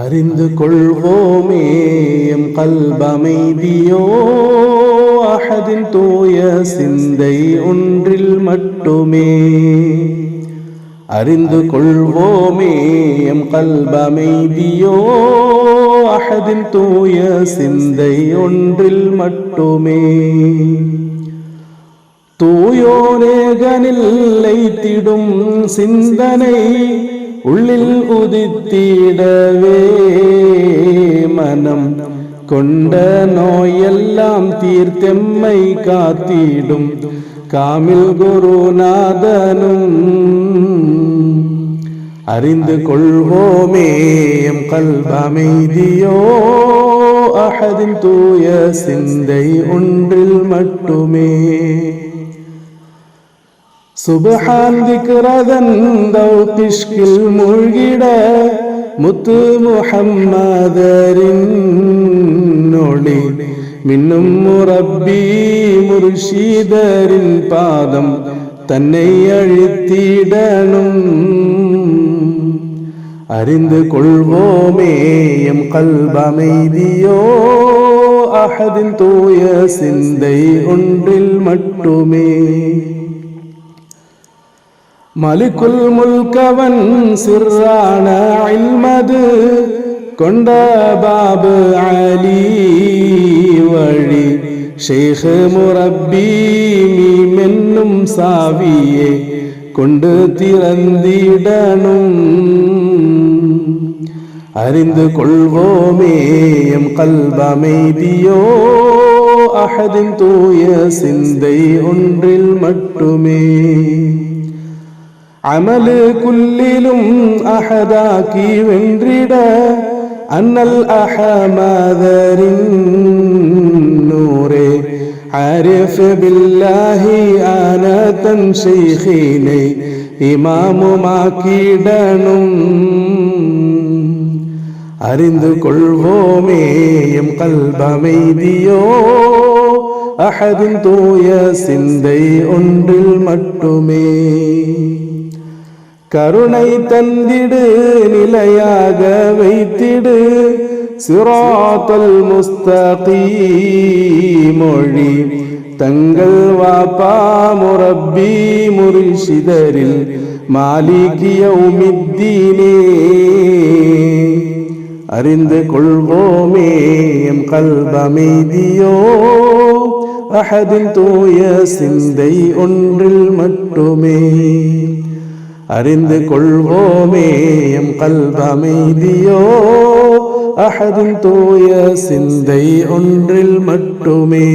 அறிந்து கொள்வோமே எம் கல்பமைதியோ அஹதின் தூய சிந்தை ஒன்றில் மட்டுமே. அறிந்து கொள்வோமே எம் கல்பமைதியோ அஹதின் தூய சிந்தை ஒன்றில் மட்டுமே. தூயோனேகனில் லைத்திடும் சிந்தனை உள்ளில் உதித்திடவே மனம் கொண்ட நோயெல்லாம் தீர்த்தெம்மை காத்திடும் காமில் குருநாதனும். அறிந்து கொள்வோமே எம் கல்பமைதியோ அஹதின் தூய சிந்தை ஒன்றில் மட்டுமே. சுப்ஹான் திக்ரதன் தௌகிஷ்கில் மூழ்கிட முத்து முஹம்மதரின் ஒளி மின்னும் முரப்பி முர்ஷிதரின் பாதம் தன்னை அழித்திடணும். அறிந்து கொள்வோமே எம் கல்பமைதியோ அஹதின் தூய சிந்தை ஒன்றில் மட்டுமே. மலிக்குல் முல்கவன் சிர்ரான இல்மது கொண்ட பாபு அலி வழி ஷேഖ് முரப்பி மீமென்னும் சாவியே கொண்டு திறந்திடணும். அறிந்து கொள்வோமே எம் கல்பமைதியோ அஹதின் தூய சிந்தை ஒன்றில் மட்டுமே. அமலு குல்லிலும் அஹதாக்கி வென்றிட அன்னல் அஹமதரின் நூரே ஆரிஃப் பில்லாஹி ஆனதன் ஷைഖினை இமாமுமாக்கிடணும். அறிந்து கொள்வோமே எம் கல்பமைதியோ அஹதின் தூய சிந்தை ஒன்றில் மட்டுமே. கருணை தந்திடு நிலையாக வைத்திடு சிராத்தல் முஸ்தகீம் மொழி தங்கள் வாப்பா முரப்பி முர்ஷிதரில் மாலிகி யௌமித்தீனே. அறிந்து கொள்வோமே எம் கல்பமைதியோ அஹதின் தூய சிந்தை ஒன்றில் மட்டுமே. அறிந்து கொள்வோமே எம் கல்பமைதியோ அஹதின் தூய சிந்தை ஒன்றில் மட்டுமே.